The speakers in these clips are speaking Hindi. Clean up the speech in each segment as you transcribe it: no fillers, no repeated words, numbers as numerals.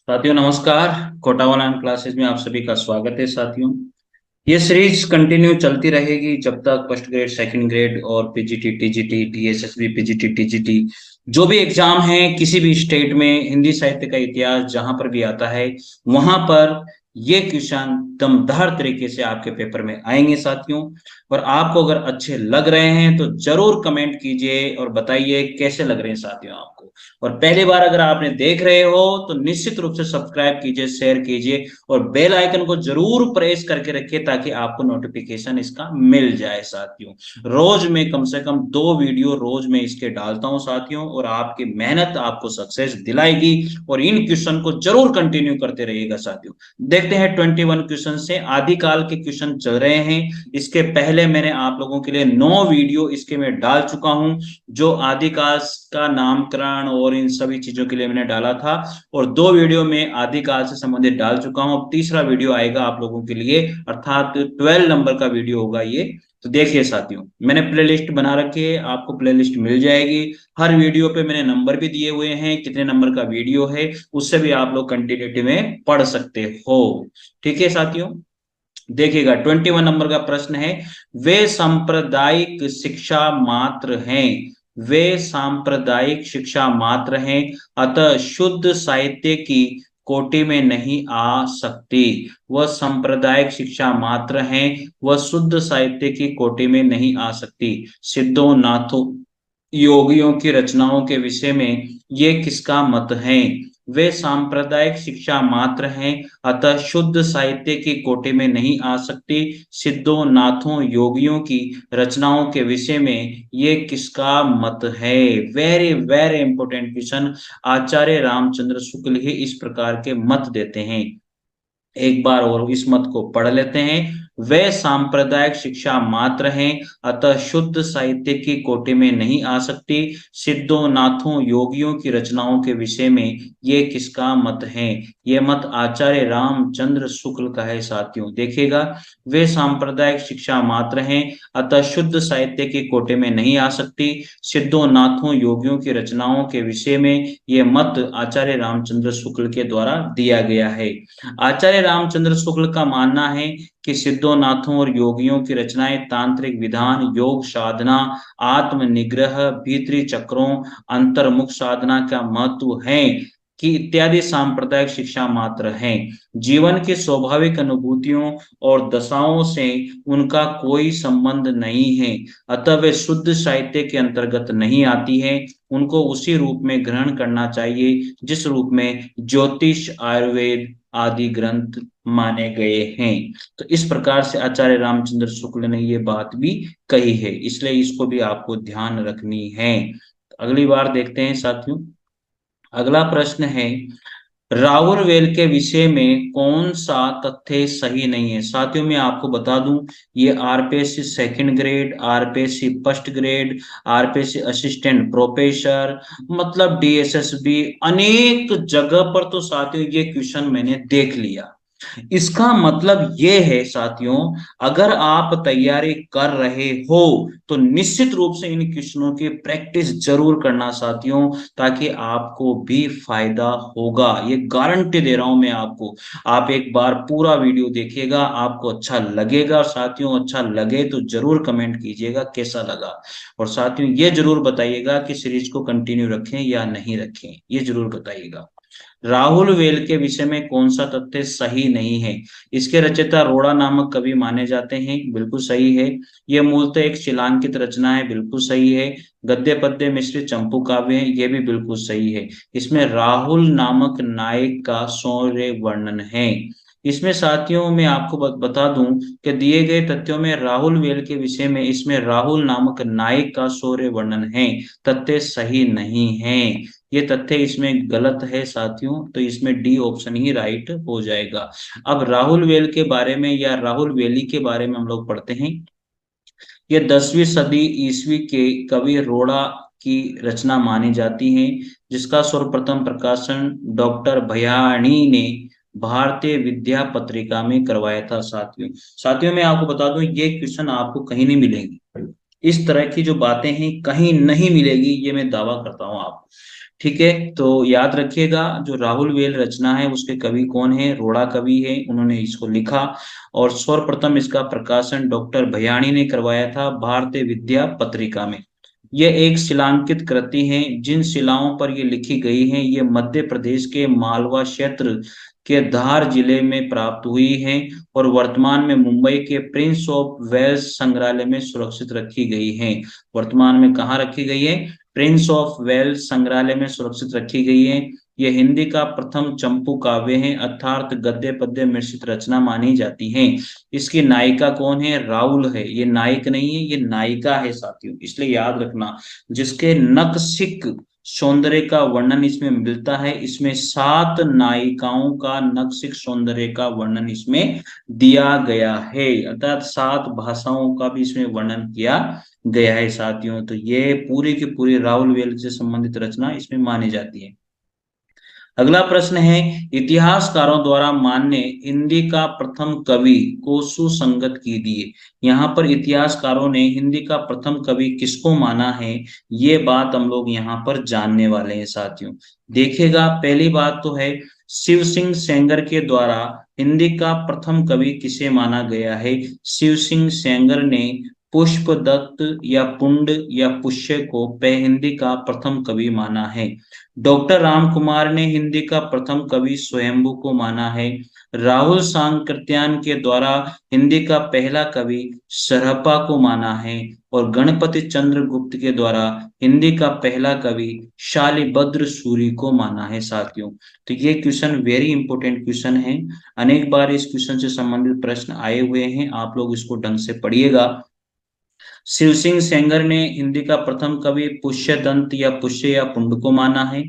साथियों नमस्कार। कोटा ऑनलाइन क्लासेस में आप सभी का स्वागत है साथियों। ये सीरीज कंटिन्यू चलती रहेगी जब तक फर्स्ट ग्रेड, सेकंड ग्रेड और PGT, TGT, DSSB, PGT, TGT जो भी एग्जाम है किसी भी स्टेट में हिंदी साहित्य का इतिहास जहां पर भी आता है वहां पर ये क्वेश्चन दमदार तरीके से आपके पेपर में आएंगे साथियों। और आपको अगर अच्छे लग रहे हैं तो जरूर कमेंट कीजिए और बताइए कैसे लग रहे हैं साथियों आपको। और पहली बार अगर आपने देख रहे हो तो निश्चित रूप से सब्सक्राइब कीजिए, शेयर कीजिए और बेल आइकन को जरूर प्रेस करके रखिए ताकि आपको नोटिफिकेशन इसका मिल जाए साथियों। रोज में कम से कम 2 वीडियो रोज में इसके डालता हूं साथियों, और आपकी मेहनत आपको सक्सेस दिलाएगी। और इन क्वेश्चन को जरूर कंटिन्यू करते रहिएगा साथियों। देखते हैं 21 क्वेश्चन से आदिकाल के क्वेश्चन चल रहे हैं। इसके पहले मैंने आप लोगों के लिए 9 वीडियो इसके में डाल चुका हूं, जो आदिकाल का नामकरण और इन सभी चीजों के लिए मैंने डाला था। और 2 वीडियो में आदिकाल से संबंधित डाल चुका हूं। अब तीसरा वीडियो आएगा आप लोगों के लिए, अर्थात 12 नंबर का वीडियो होगा ये। तो देखिए साथियों, मैंने प्लेलिस्ट बना रखी है, आपको प्लेलिस्ट मिल जाएगी। हर वीडियो पे मैंने नंबर भी दिए हुए हैं, कितने नंबर का वीडियो है उससे भी आप लोग कंटिन्यूटी में पढ़ सकते हो। ठीक है साथियों, देखिएगा 21 नंबर का प्रश्न है। वे सांप्रदायिक शिक्षा मात्र हैं, वे सांप्रदायिक शिक्षा मात्र हैं, अतः शुद्ध साहित्य की कोटि में नहीं आ सकती। वह सांप्रदायिक शिक्षा मात्र हैं, वह शुद्ध साहित्य की कोटि में नहीं आ सकती। सिद्धों, नाथों, योगियों की रचनाओं के विषय में ये किसका मत है? वे सांप्रदायिक शिक्षा मात्र हैं, अतः शुद्ध साहित्य की कोटि में नहीं आ सकती। सिद्धों, नाथों, योगियों की रचनाओं के विषय में ये किसका मत है? Very very important question. Acharya Ramchandra Shukla ही इस प्रकार के मत देते हैं। एक बार और इस मत को पढ़ लेते हैं। वे सांप्रदायिक शिक्षा मात्र हैं, अतः शुद्ध साहित्य की कोटि में नहीं आ सकती। सिद्धों, नाथों, योगियों की रचनाओं के विषय में ये किसका मत है? ये मत आचार्य रामचंद्र शुक्ल का है साथियों। देखिएगा, वे सांप्रदायिक शिक्षा मात्र हैं, अतः शुद्ध साहित्य की कोटि में नहीं आ सकती। सिद्धों, नाथों, योगियों की रचनाओं के विषय में ये मत आचार्य रामचंद्र शुक्ल के द्वारा दिया गया है। आचार्य रामचंद्र शुक्ल का मानना है कि सिद्धों, नाथों और योगियों की रचनाएं तांत्रिक विधान, योग साधना, आत्म निग्रह, भीतरी चक्रों, अंतर्मुख साधना का महत्व है कि इत्यादि सांप्रदायिक शिक्षा मात्र हैं। जीवन की स्वाभाविक अनुभूतियों और दशाओं से उनका कोई संबंध नहीं है, अतः वे शुद्ध साहित्य के अंतर्गत नहीं आती है। उनको उसी रूप में ग्रहण करना चाहिए जिस रूप में ज्योतिष, आयुर्वेद आदि ग्रंथ माने गए हैं। तो इस प्रकार से आचार्य रामचंद्र शुक्ल ने ये बात भी कही है, इसलिए इसको भी आपको ध्यान रखनी है। अगली बार देखते हैं साथियों। अगला प्रश्न है, रावरवेल के विषय में कौन सा तथ्य सही नहीं है? साथियों मैं आपको बता दूं, ये RPSC second grade, RPSC first grade, RPSC assistant professor, मतलब डीएसएसबी, अनेक जगह पर तो साथियों ये क्वेश्चन मैंने देख लिया। इसका मतलब ये है साथियों, अगर आप तैयारी कर रहे हो तो निश्चित रूप से इन क्वेश्चनों की प्रैक्टिस जरूर करना साथियों, ताकि आपको भी फायदा होगा। ये गारंटी दे रहा हूं मैं आपको। आप एक बार पूरा वीडियो देखिएगा, आपको अच्छा लगेगा। साथियों अच्छा लगे तो जरूर कमेंट कीजिएगा कैसा लगा। और साथियों ये जरूर बताइएगा कि सीरीज को कंटिन्यू रखें या नहीं रखें, ये जरूर बताइएगा। राहुल वेल के विषय में कौन सा तथ्य सही नहीं है? इसके रचयिता रोड़ा नामक कवि माने जाते हैं, बिल्कुल सही है। यह मूलतः एक शिलांकित रचना है, बिल्कुल सही है। गद्य पद्य मिश्रित चंपू काव्य है, यह भी बिल्कुल सही है। इसमें राहुल नामक नायक का शौर्य वर्णन है। इसमें साथियों मैं आपको बता दूं कि दिए गए तथ्यों में राहुल वेल के विषय में इसमें राहुल नामक नायक का शौर्य वर्णन है, तथ्य सही नहीं है। ये तथ्य इसमें गलत है साथियों, तो इसमें डी ऑप्शन ही राइट हो जाएगा। अब राहुल वेल के बारे में या राहुल वेली के बारे में हम लोग पढ़ते हैं। ये 10वीं सदी ईस्वी के कवि रोड़ा की रचना मानी जाती है, जिसका सर्वप्रथम प्रकाशन डॉक्टर भयाणी ने भारतीय विद्या पत्रिका में करवाया था साथियों। साथियों मैं आपको बता दूं, ये क्वेश्चन आपको कहीं नहीं मिलेंगे। इस तरह की जो बातें हैं कहीं नहीं मिलेगी, ये मैं दावा करता हूं आप। ठीक है, तो याद रखिएगा जो राहुल वेल रचना है उसके कवि कौन है, रोड़ा कवि है, उन्होंने इसको लिखा। और सर्वप्रथम इसका प्रकाशन डॉक्टर भयाणी ने करवाया था भारतीय विद्या पत्रिका में। यह एक शिलांकित कृति है। जिन शिलाओं पर ये लिखी गई है ये मध्य प्रदेश के मालवा क्षेत्र के धार जिले में प्राप्त हुई है और वर्तमान में मुंबई के प्रिंस ऑफ वेल्स संग्रहालय में सुरक्षित रखी गई है। वर्तमान में कहाँ रखी गई है? प्रिंस ऑफ वेल्स संग्रहालय में सुरक्षित रखी गई है। यह हिंदी का प्रथम चंपू काव्य है, अर्थात गद्य पद्य मिश्रित रचना मानी जाती है। इसकी नायिका कौन है? राहुल है। ये नायक नहीं है, ये नायिका है साथियों, इसलिए याद रखना। जिसके नखशिख सौंदर्य का वर्णन इसमें मिलता है। इसमें 7 नायिकाओं का नखशिख सौंदर्य का वर्णन इसमें दिया गया है, अर्थात 7 भाषाओं का भी इसमें वर्णन किया गया है साथियों। तो ये पूरी की पूरी राहुल वेल से संबंधित रचना इसमें मानी जाती है। अगला प्रश्न है, इतिहासकारों द्वारा मान्य हिंदी का प्रथम कवि को सुसंगत कीजिए। यहाँ पर इतिहासकारों ने हिंदी का प्रथम कवि किसको माना है, ये बात हम लोग यहाँ पर जानने वाले हैं साथियों। देखिएगा, पहली बात तो है शिव सिंह सेंगर के द्वारा हिंदी का प्रथम कवि किसे माना गया है। शिव सिंह सेंगर ने पुष्पदत्त या पुंड या पुष्य को हिंदी का प्रथम कवि माना है। डॉक्टर राम कुमार ने हिंदी का प्रथम कवि स्वयंभू को माना है। राहुल सांकृत्यायन के द्वारा हिंदी का पहला कवि सरहपा को माना है। और गणपति चंद्रगुप्त के द्वारा हिंदी का पहला कवि शालिभद्र सूरी को माना है साथियों। तो ये क्वेश्चन वेरी इंपॉर्टेंट क्वेश्चन है। अनेक बार इस क्वेश्चन से संबंधित प्रश्न आए हुए हैं, आप लोग इसको ढंग से पढ़िएगा। शिव सिंह सेंगर ने हिंदी का प्रथम कवि पुष्यदंत या पुष्य या पुंड को माना है।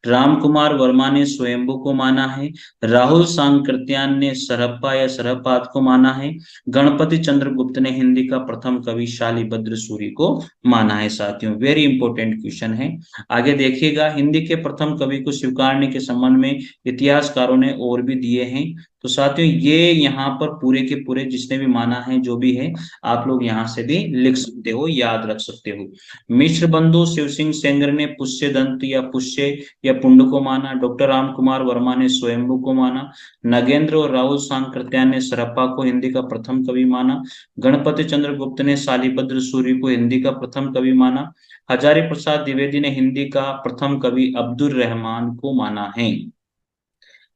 राम कुमार वर्मा ने स्वयंभू को माना है। राहुल सांकृत्यायन ने सरहप्पा या सरहपाद को माना है। गणपति चंद्रगुप्त ने हिंदी का प्रथम कवि शालिभद्र सूरी को माना है साथियों। वेरी इंपॉर्टेंट क्वेश्चन है। आगे देखिएगा, हिंदी के प्रथम कवि को स्वीकारने के संबंध में इतिहासकारों ने और भी दिए हैं। तो साथियों ये यहाँ पर पूरे के पूरे जिसने भी माना है जो भी है, आप लोग यहाँ से भी लिख सकते हो, याद रख सकते हो। मिश्र बंधु शिव सिंह सेंगर ने पुष्य दंत या पुष्य या पुंड को माना। डॉक्टर राम कुमार वर्मा ने स्वयंभू को माना। नगेंद्र और राहुल सांकृत्यायन ने सरप्पा को हिंदी का प्रथम कवि माना। गणपति चंद्रगुप्त ने शालिभद्र सूरी को हिंदी का प्रथम कवि माना। हजारी प्रसाद द्विवेदी ने हिंदी का प्रथम कवि अब्दुल रहमान को माना है।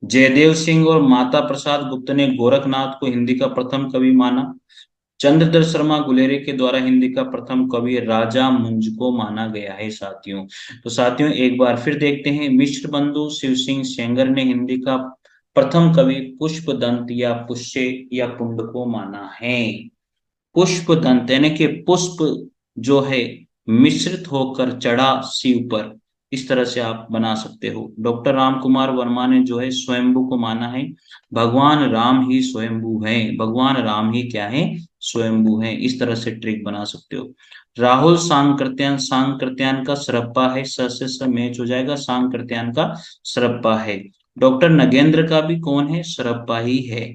जयदेव सिंह और माता प्रसाद गुप्त ने गोरखनाथ को हिंदी का प्रथम कवि माना। चंद्रधर शर्मा गुलेरी के द्वारा हिंदी का प्रथम कवि राजा मुंज को माना गया है साथियों। तो साथियों एक बार फिर देखते हैं, मिश्र बंधु शिव सिंह सेंगर ने हिंदी का प्रथम कवि पुष्पदंत या पुष्य या पुंड को माना है। पुष्पदंत यानी कि पुष्प जो है मिश्रित होकर चढ़ा शिव पर, इस तरह से आप बना सकते हो। डॉक्टर राम कुमार वर्मा ने जो है स्वयंभू को माना है। भगवान राम ही स्वयंभू है, भगवान राम ही क्या है? स्वयंभू है। इस तरह से ट्रिक बना सकते हो। राहुल सांकृत्यायन, सांकृत्यायन का सरप्पा है, स से स मैच हो जाएगा, सांकृत्यायन का सरप्पा है। डॉक्टर नगेंद्र का भी कौन है? सरप्पा ही है।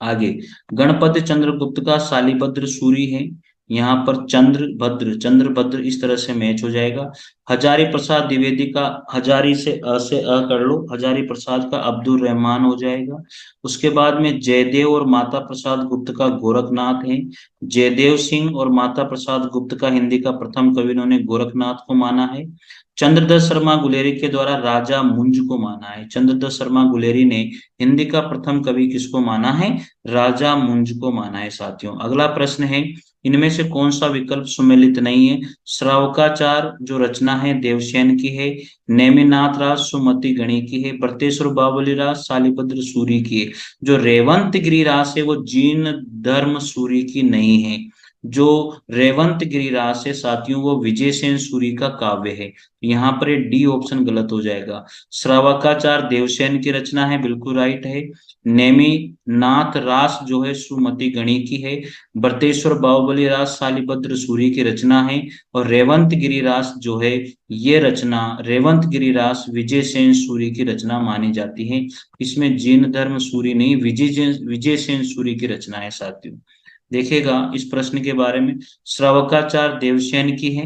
आगे गणपति चंद्रगुप्त का शालिभद्र सूरी है। यहाँ पर चंद्रभद्र, चंद्रभद्र इस तरह से मैच हो जाएगा। हजारी प्रसाद द्विवेदी का, हजारी से अ कर लो, हजारी प्रसाद का अब्दुल रहमान हो जाएगा। उसके बाद में जयदेव और माता प्रसाद गुप्त का गोरखनाथ है। जयदेव सिंह और माता प्रसाद गुप्त का हिंदी का प्रथम कवि इन्होंने गोरखनाथ को माना है। चंद्रदत्त शर्मा गुलेरी के द्वारा राजा मुंज को माना है। चंद्रदत्त शर्मा गुलेरी ने हिंदी का प्रथम कवि किसको माना है? राजा मुंज को माना है साथियों। अगला प्रश्न है, इनमें से कौन सा विकल्प सुमेलित नहीं है? श्रावकाचार जो रचना है देवसेन की है। नेमिनाथ राज सुमति गणी की है। बृहतेश्वर बावली राज शालिभद्र सूरी की है। जो रेवंत गिरिराज है वो जीन धर्म सूरी की नहीं है। जो रेवंत गिरिराज है साथियों वो विजय सेन सूरी का काव्य है। यहाँ पर डी ऑप्शन गलत हो जाएगा। श्रावकाचार देवसेन की रचना है, बिल्कुल राइट है। नेमी नाथ रास जो है सुमति गणी की है। बृहतेश्वर बाहुबली रास शालिभद्र सूरी की रचना है। और रेवंत गिरिरास जो है ये रचना रेवंत गिरिरास विजय सेन सूरी की रचना मानी जाती है। इसमें जीन धर्म सूरी नहीं, विजय सेन सूरी की रचना है साथियों। देखिएगा इस प्रश्न के बारे में, श्रावकाचार देवसेन की है।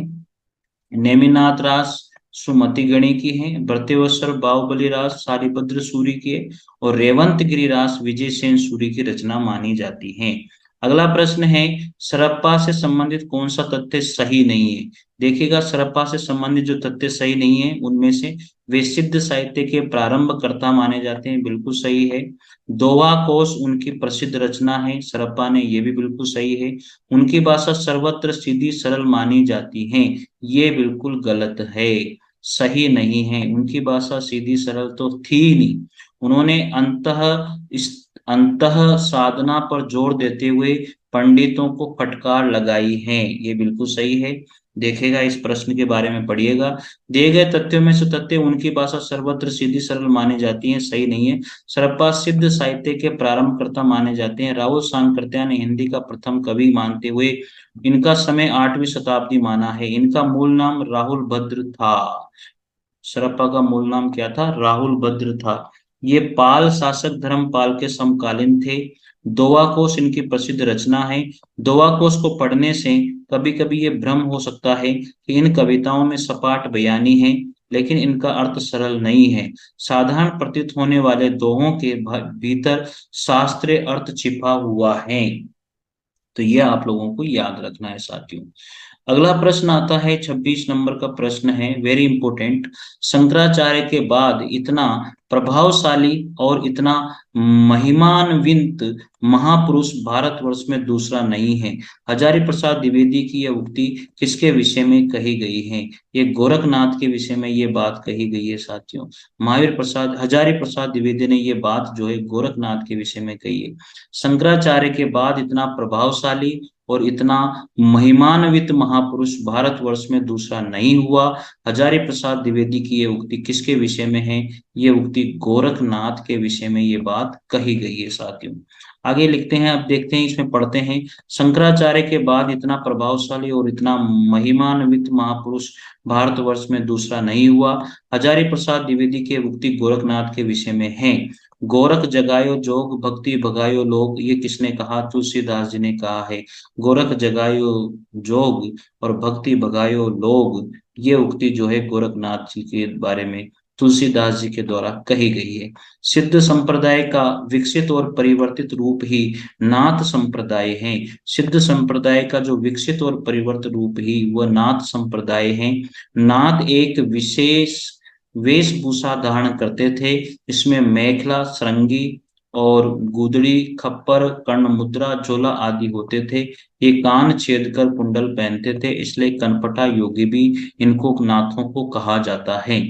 नेमिनाथ रास सुमतिगणी की है, भृत्यवसर बाहुबली रास शालिभद्र सूरी की है, और रेवंत गिरिरास विजयसेन सूरी की रचना मानी जाती है। अगला प्रश्न है, सरप्पा से संबंधित कौन सा तथ्य सही नहीं है? देखिएगा, सरप्पा से संबंधित जो तथ्य सही नहीं है उनमें से वे सिद्ध साहित्य के प्रारंभकर्ता माने जाते हैं, बिल्कुल सही है। दोहा कोश उनकी प्रसिद्ध रचना है सरप्पा ने, ये भी बिल्कुल सही है। उनकी भाषा सर्वत्र सीधी सरल मानी जाती है, ये बिल्कुल गलत है, सही नहीं है। उनकी भाषा सीधी सरल तो थी ही नहीं। उन्होंने अंतः साधना पर जोर देते हुए पंडितों को फटकार लगाई है, ये बिल्कुल सही है। देखेगा, इस प्रश्न के बारे में पढ़िएगा। दिए गए तथ्यों में से तथ्य उनकी भाषा सर्वत्र सीधी सरल मानी जाती है सही नहीं है। सरप्पा सिद्ध साहित्य के प्रारंभकर्ता माने जाते हैं। राहुल सांकृत्या ने हिंदी का प्रथम कवि मानते हुए इनका समय 8वीं शताब्दी माना है। इनका मूल नाम राहुल भद्र था। सरप्पा का मूल नाम क्या था? राहुल भद्र था। ये पाल शासक धर्मपाल के समकालीन थे। दोहा कोश इनकी प्रसिद्ध रचना है। दोहा कोश को पढ़ने से कभी कभी ये भ्रम हो सकता है कि इन कविताओं में सपाट बयानी है, लेकिन इनका अर्थ सरल नहीं है। साधारण प्रतीत होने वाले दोहों के भीतर शास्त्रीय अर्थ छिपा हुआ है। तो ये आप लोगों को याद रखना है साथियों। अगला प्रश्न आता है, 26 नंबर का प्रश्न है, वेरी इंपोर्टेंट। शंकराचार्य के बाद इतना प्रभावशाली और इतना महिमान्वित महापुरुष भारतवर्ष में दूसरा नहीं है। हजारी प्रसाद द्विवेदी की यह उक्ति किसके विषय में कही गई है? ये गोरखनाथ के विषय में ये बात कही गई है साथियों। महावीर प्रसाद हजारी प्रसाद द्विवेदी ने ये बात जो है गोरखनाथ के विषय में कही है। शंकराचार्य के बाद इतना प्रभावशाली और इतना महिमान्वित महापुरुष भारतवर्ष में दूसरा नहीं हुआ। हजारी प्रसाद द्विवेदी की ये उक्ति किसके विषय में है? ये उक्ति गोरखनाथ के विषय में ये बात कही गई है साथियों। आगे लिखते हैं, अब देखते हैं, इसमें पढ़ते हैं। शंकराचार्य के बाद इतना प्रभावशाली और इतना महिमान्वित महापुरुष भारतवर्ष में दूसरा नहीं हुआ। हजारी प्रसाद द्विवेदी की उक्ति गोरखनाथ के विषय में है। गोरख जगायो जोग भक्ति भगायो लोग, ये किसने कहा? तुलसीदास जी ने कहा है। गोरख जगायो जोग और भक्ति भगायो लोग, ये उक्ति जो है गोरखनाथ जी के बारे में तुलसीदास जी के द्वारा कही गई है। सिद्ध संप्रदाय का विकसित और परिवर्तित रूप ही नाथ संप्रदाय है। सिद्ध संप्रदाय का जो विकसित और परिवर्तित रूप ही वह नाथ संप्रदाय है। नाथ एक विशेष वेशभूषा धारण करते थे। इसमें मेखला, सरंगी और गुदड़ी, खप्पर, कर्ण मुद्रा, झोला आदि होते थे। ये कान छेद कर कुंडल पहनते थे, इसलिए कनपटा योगी भी इनको नाथों को कहा जाता है।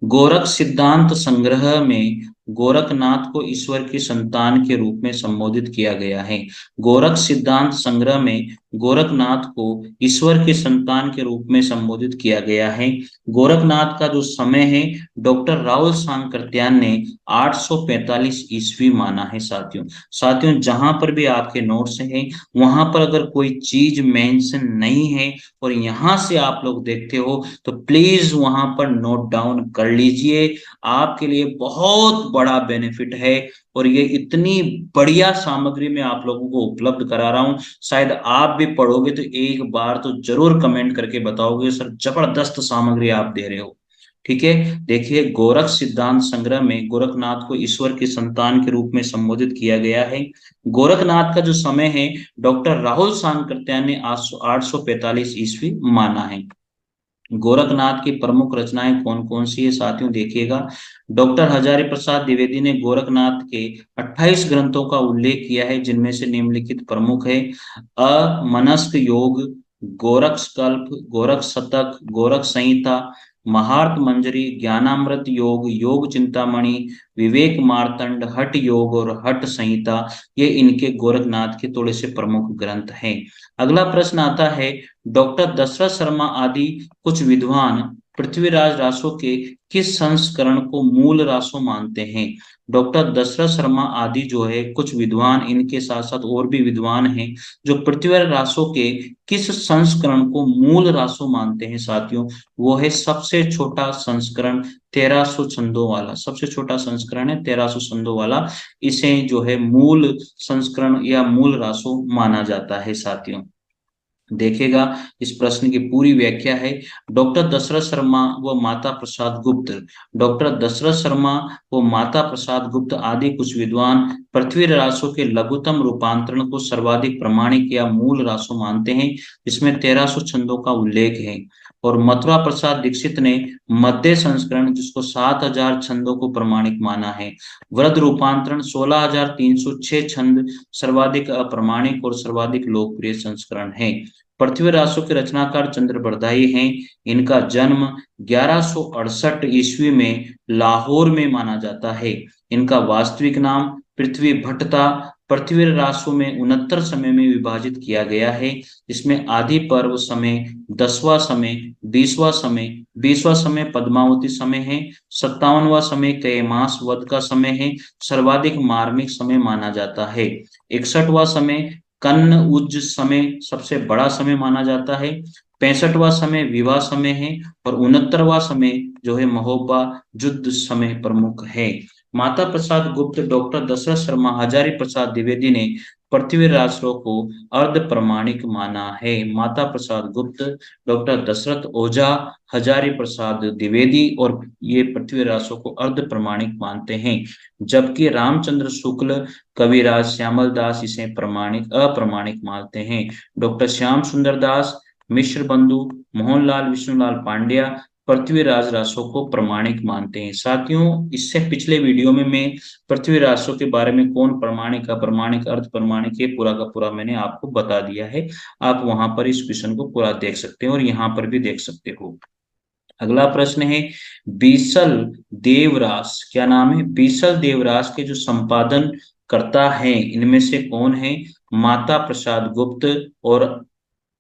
गोरख सिद्धांत संग्रह में गोरखनाथ को ईश्वर की संतान के रूप में संबोधित किया गया है। गोरख सिद्धांत संग्रह में गोरखनाथ को ईश्वर की संतान के रूप में संबोधित किया गया है। गोरखनाथ का जो समय है डॉक्टर राहुल सांकृत्यायन ने 845 ईस्वी माना है साथियों। साथियों, जहां पर भी आपके नोट्स हैं वहां पर अगर कोई चीज मेंशन नहीं है और यहां से आप लोग देखते हो तो प्लीज वहां पर नोट डाउन कर लीजिए। आपके लिए बहुत बड़ा बेनिफिट है और ये इतनी बढ़िया सामग्री मैं आप लोगों को उपलब्ध करा रहा हूं, शायद आप भी पढ़ोगे तो एक बार तो जरूर कमेंट करके बताओगे सर जबरदस्त सामग्री आप दे रहे हो। ठीक है, देखिए, गोरख सिद्धांत संग्रह में गोरखनाथ को ईश्वर की संतान के रूप में संबोधित किया गया है। गोरखनाथ का जो समय है डॉक्टर राहुल सांकृत्यायन ने 845 ईस्वी माना है। गोरखनाथ की प्रमुख रचनाएं कौन कौन सी है साथियों? देखिएगा, डॉक्टर हजारी प्रसाद द्विवेदी ने गोरखनाथ के 28 ग्रंथों का उल्लेख किया है, जिनमें से निम्नलिखित प्रमुख है। अमनस्क योग, गोरख कल्प, गोरख शतक, गोरख संहिता, महार्त मंजरी, ज्ञानामृत योग, योग चिंतामणि, विवेक मार्तंड, हठ योग और हठ संहिता, ये इनके गोरखनाथ के थोड़े से प्रमुख ग्रंथ हैं। अगला प्रश्न आता है, डॉक्टर दशरथ शर्मा आदि कुछ विद्वान पृथ्वीराज रासो के किस संस्करण को मूल रासो मानते हैं? डॉक्टर दशरथ शर्मा आदि जो है कुछ विद्वान, इनके साथ साथ और भी विद्वान हैं जो पृथ्वीराज रासो के किस संस्करण को मूल रासो मानते हैं साथियों? वो है सबसे छोटा संस्करण 1300 छंदों वाला। सबसे छोटा संस्करण है 1300 छंदों वाला, इसे जो है मूल संस्करण या मूल रासो माना जाता है साथियों। देखिएगा, इस प्रश्न की पूरी व्याख्या है। डॉक्टर दशरथ शर्मा व माता प्रसाद गुप्त। डॉक्टर दशरथ शर्मा व माता प्रसाद गुप्त आदि कुछ विद्वान पृथ्वी रासों के लघुतम रूपांतरण को सर्वाधिक प्रमाणिक या मूल रासों मानते हैं, जिसमें 1300 छंदों का उल्लेख है। और मथुरा प्रसाद दीक्षित ने मध्य संस्करण, जिसको 7000 छंदों को प्रमाणिक माना है। वृद्ध रूपांतरण 16306 छंद सर्वाधिक अप्रमाणिक और सर्वाधिक लोकप्रिय संस्करण है। पृथ्वी रासो के रचनाकार चंद्र बरदाई हैं। इनका जन्म 1168 ईस्वी में लाहौर में माना जाता है। इनका वास्तविक नाम पृथ्वी भट्ट था। पृथ्वी रासो में 69 समय में विभाजित किया गया है, जिसमें आदि पर्व समय, 10वां समय, 20वां समय, 20वां समय पद्मावती समय है, 57वां समय कैमास वध का समय है, सर्वाधिक मार्मिक समय माना जाता है। 61वां समय कन्न उज्ज समय सबसे बड़ा समय माना जाता है। 65वां समय विवाह समय है। और 69वां समय जो है महोबा युद्ध समय प्रमुख है। माता प्रसाद गुप्त डॉक्टर दशरथ शर्मा हजारी प्रसाद द्विवेदी ने पृथ्वी रासो को अर्ध प्रमाणिक माना है। माता प्रसाद गुप्त, डॉक्टर दशरथ ओझा, हजारी प्रसाद द्विवेदी और ये पृथ्वी रासो को अर्ध प्रमाणिक मानते हैं। जबकि रामचंद्र शुक्ल, कविराज श्यामल दास इसे प्रमाणिक अप्रमाणिक मानते हैं। डॉक्टर श्याम सुंदर दास, मिश्र बंधु, मोहनलाल विष्णुलाल पांड्या पृथ्वीराज रासो को प्रमाणिक मानते हैं। साथियों, इससे पिछले वीडियो में मैं पृथ्वी रासो के बारे में कौन प्रमाणिक, अप्रमाणिक, अर्ध प्रमाणिक, ये पूरा का पूरा मैंने आपको बता दिया है। आप वहां पर इस क्वेश्चन को पूरा देख सकते हो और यहाँ पर भी देख सकते हो। अगला प्रश्न है, बीसल देवरास, क्या नाम है? बीसल देवरास के जो संपादन करता है इनमें से कौन है? माता प्रसाद गुप्त और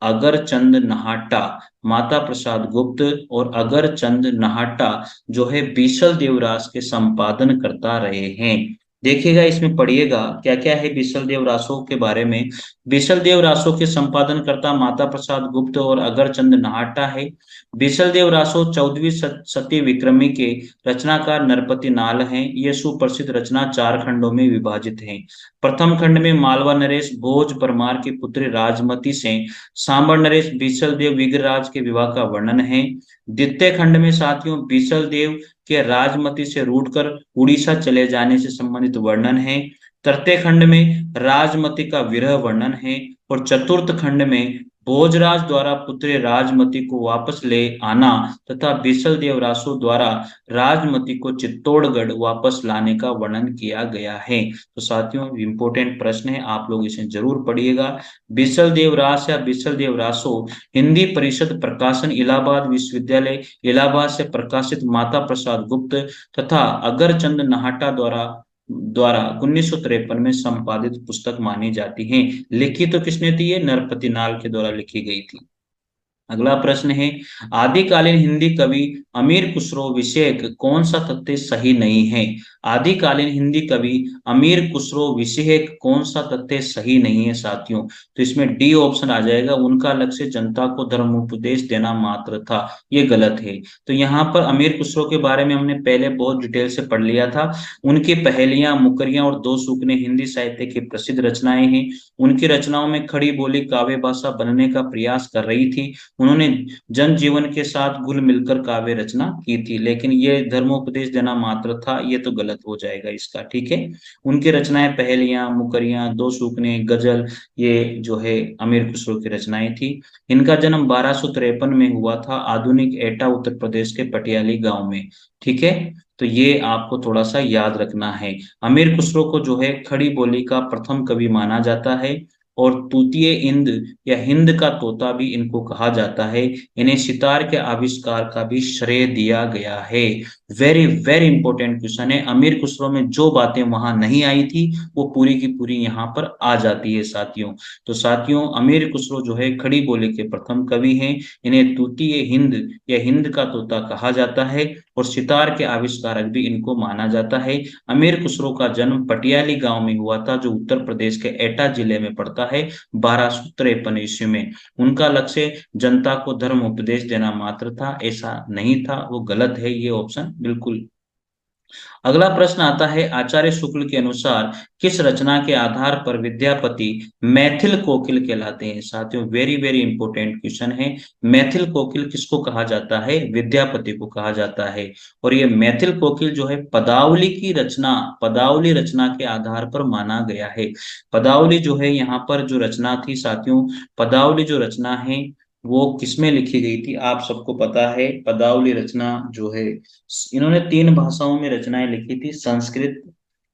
अगरचंद नहाटा। माता प्रसाद गुप्त और अगरचंद नहाटा जो है बीसल देवरास के संपादन करता रहे हैं। देखिएगा, इसमें पढ़िएगा क्या क्या है बीसल देव रासो के बारे में। बीसल देव रासो के संपादन करता माता प्रसाद गुप्त और अगरचंद नहाटा है। बीसल देव रासो 14वीं सती विक्रमी के रचनाकार नरपति नाल हैं। ये सुप्रसिद्ध रचना 4 खंडों में विभाजित है। प्रथम खंड में मालवा नरेश भोज परमार की पुत्री राजमती से सांबर नरेश बीसल देव विग्रराज के विवाह का वर्णन है। द्वितीय खंड में साथियों बीसल देव के राजमती से रूठकर उड़ीसा चले जाने से संबंधित वर्णन है। तृतीय खंड में राजमती का विरह वर्णन है। और चतुर्थ खंड में भोजराज द्वारा पुत्री राजमती को वापस ले आना तथा बीसल देव रासो द्वारा राजमती को चित्तौड़गढ़ वापस लाने का वर्णन किया गया है। तो साथियों, इंपोर्टेंट प्रश्न है, आप लोग इसे जरूर पढ़िएगा। बीसल देव रास या बीसल देव रासो हिंदी परिषद प्रकाशन इलाहाबाद विश्वविद्यालय इलाहाबाद से प्रकाशित माता प्रसाद गुप्त तथा अगरचंद नहाटा द्वारा द्वारा 1953 में संपादित पुस्तक मानी जाती है। लिखी तो किसने थी? ये नरपति नाल के द्वारा लिखी गई थी। अगला प्रश्न है, आदिकालीन हिंदी कवि अमीर खुसरो विषयक कौन सा तथ्य सही नहीं है? आदिकालीन हिंदी कवि अमीर खुसरो विषयक कौन सा तथ्य सही नहीं है साथियों? तो इसमें डी ऑप्शन आ जाएगा, उनका लक्ष्य जनता को धर्मोपदेश देना मात्र था। ये गलत है। तो यहाँ पर अमीर खुसरो के बारे में हमने पहले बहुत डिटेल से पढ़ लिया था। उनकी पहेलियां, मुकरियां और दो सूखने हिंदी साहित्य की प्रसिद्ध रचनाएं हैं। उनकी रचनाओं में खड़ी बोली काव्य भाषा बनने का प्रयास कर रही थी। उन्होंने जनजीवन के साथ घुल मिलकर काव्य रचना की थी। लेकिन ये धर्मोपदेश देना मात्र था, ये तो गलत हो जाएगा इसका। ठीक है, उनकी रचनाएं पहेलियां, मुकरियां, दो सूखने, गजल, ये जो है अमीर खुसरो की रचनाएं थी। इनका जन्म 1253 में हुआ था, आधुनिक एटा उत्तर प्रदेश के पटियाली गांव में। ठीक है, तो ये आपको थोड़ा सा याद रखना है। अमीर खुसरो को जो है खड़ी बोली का प्रथम कवि माना जाता है। और तूतीय इंद या हिंद का तोता भी इनको कहा जाता है। इन्हें सितार के आविष्कार का भी श्रेय दिया गया है। वेरी वेरी इंपॉर्टेंट क्वेश्चन है। अमीर खुसरो में जो बातें वहां नहीं आई थी वो पूरी की पूरी यहाँ पर आ जाती है साथियों। तो साथियों, अमीर खुसरो जो है खड़ी बोली के प्रथम कवि हैं। इन्हें तूतीय हिंद या हिंद का तोता कहा जाता है और सितार के आविष्कारक भी इनको माना जाता है। अमीर खुसरो का जन्म पटियाली गांव में हुआ था, जो उत्तर प्रदेश के एटा जिले में पड़ता है, 1253 ईस्वी में। उनका लक्ष्य जनता को धर्म उपदेश देना मात्र था, ऐसा नहीं था, वो गलत है। ये ऑप्शन बिल्कुल अगला प्रश्न आता है, आचार्य शुक्ल के अनुसार किस रचना के आधार पर विद्यापति मैथिल कोकिल कहलाते हैं? साथियों, वेरी वेरी इंपॉर्टेंट क्वेश्चन है। मैथिल कोकिल किसको कहा जाता है? विद्यापति को कहा जाता है। और ये मैथिल कोकिल जो है पदावली रचना के आधार पर माना गया है। पदावली जो है यहाँ पर जो रचना थी साथियों, पदावली जो रचना है वो किसमें लिखी गई थी? आप सबको पता है पदावली रचना जो है, इन्होंने तीन भाषाओं में रचनाएं लिखी थी, संस्कृत,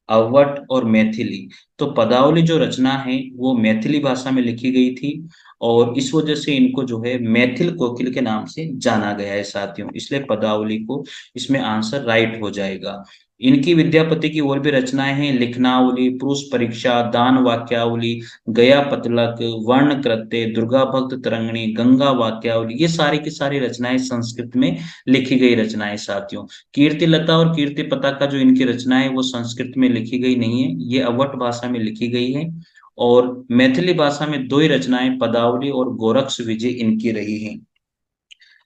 अवट और मैथिली। तो पदावली जो रचना है वो मैथिली भाषा में लिखी गई थी, और इस वजह से इनको जो है मैथिल कोकिल के नाम से जाना गया है साथियों, इसलिए पदावली को इसमें आंसर राइट हो जाएगा। इनकी विद्यापति की और भी रचनाएं हैं, लिखनावली, पुरुष परीक्षा, दान वाक्यावली, गया पतलक, वर्ण कृत्य, दुर्गा भक्त तरंगिणी, गंगा वाक्यावली, ये सारी की सारी रचनाएं संस्कृत में लिखी गई रचनाएं साथियों। कीर्ति लता और कीर्ति पताका जो इनकी रचना है वो संस्कृत में लिखी गई नहीं है, ये अवट भाषा में लिखी गई है। और मैथिली भाषा में दो ही रचनाएं, पदावली और गोरक्ष विजय, इनकी रही हैं।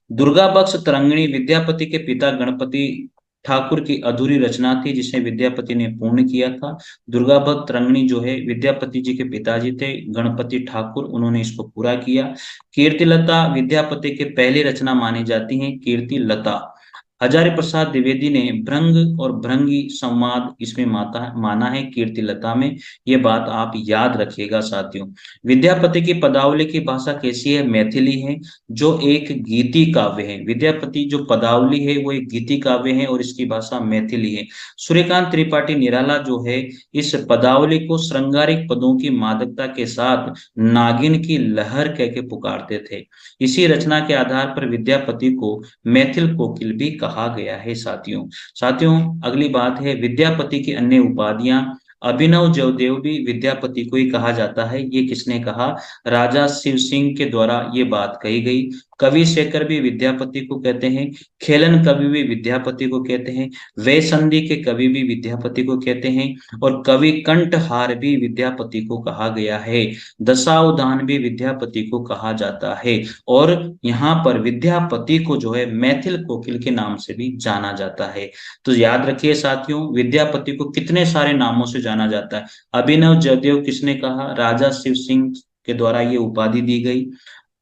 दुर्गा बक्ष तरंगिणी विद्यापति के पिता गणपति ठाकुर की अधूरी रचना थी, जिसे विद्यापति ने पूर्ण किया था। दुर्गा बक्ष तरंगिणी जो है विद्यापति जी के पिताजी थे गणपति ठाकुर, उन्होंने इसको पूरा किया। कीर्ति लता विद्यापति के पहली रचना मानी जाती है, कीर्ति लता। हजारी प्रसाद द्विवेदी ने भृंग और भृंगी संवाद इसमें माना है कीर्ति लता में, ये बात आप याद रखिएगा साथियों। विद्यापति की पदावली की भाषा कैसी है? मैथिली है, जो एक गीति काव्य है। विद्यापति जो पदावली है वो एक गीति काव्य है और इसकी भाषा मैथिली है। सूर्यकांत त्रिपाठी निराला जो है इस पदावली को श्रृंगारिक पदों की मादकता के साथ नागिन की लहर कह के पुकारते थे। इसी रचना के आधार पर विद्यापति को मैथिल कोकिल भी कहा गया है साथियों। साथियों, अगली बात है विद्यापति की अन्य उपाधियां। अभिनव जयदेव भी विद्यापति को ही कहा जाता है, ये किसने कहा? राजा शिव सिंह के द्वारा ये बात कही गई। कवि शेखर भी विद्यापति को कहते हैं, खेलन कवि भी विद्यापति को कहते हैं, वे संधि के कवि भी विद्यापति को कहते हैं, और कवि कंठहार भी विद्यापति को कहा गया है। दशावधान भी विद्यापति को कहा जाता है। और यहाँ पर विद्यापति को जो है मैथिल कोकिल के नाम से भी जाना जाता है। तो याद रखिए साथियों, विद्यापति को कितने सारे नामों से जाना जाता है। अभिनव जयदेव किसने कहा? राजा शिव सिंह के द्वारा ये उपाधि दी गई।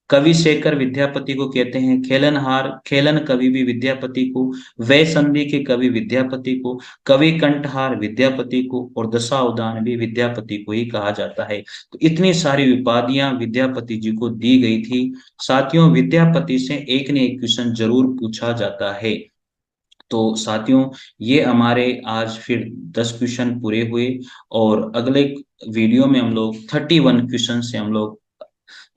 कवि शेखर विद्यापति को कहते हैं, खेलनहार खेलन कवि भी विद्यापति को, वै संधि के कवि विद्यापति को, कवि कंठहार विद्यापति को, और दशावधान भी विद्यापति को ही कहा जाता है। तो इतनी सारी उपाधियां विद्यापति जी को दी गई थी साथियों। विद्यापति से एक न एक क्वेश्चन जरूर पूछा जाता है। तो साथियों, ये हमारे आज फिर 10 क्वेश्चन पूरे हुए, और अगले वीडियो में हम लोग 31 क्वेश्चन से हम लोग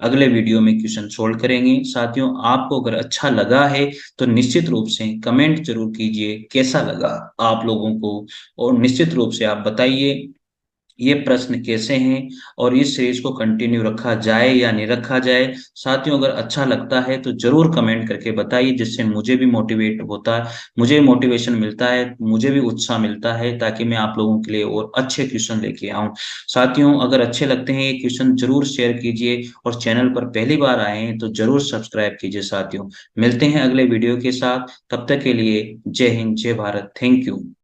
अगले वीडियो में क्वेश्चन सोल्व करेंगे। साथियों, आपको अगर अच्छा लगा है तो निश्चित रूप से कमेंट जरूर कीजिए कैसा लगा आप लोगों को, और निश्चित रूप से आप बताइए ये प्रश्न कैसे हैं, और इस सीरीज को कंटिन्यू रखा जाए या नहीं रखा जाए। साथियों, अगर अच्छा लगता है तो जरूर कमेंट करके बताइए, जिससे मुझे भी मोटिवेट होता है, मुझे मोटिवेशन मिलता है, मुझे भी उत्साह मिलता है, ताकि मैं आप लोगों के लिए और अच्छे क्वेश्चन लेके आऊं। साथियों, अगर अच्छे लगते हैं ये क्वेश्चन जरूर शेयर कीजिए, और चैनल पर पहली बार आए हैं तो जरूर सब्सक्राइब कीजिए। साथियों, मिलते हैं अगले वीडियो के साथ, तब तक के लिए जय हिंद, जय भारत, थैंक यू।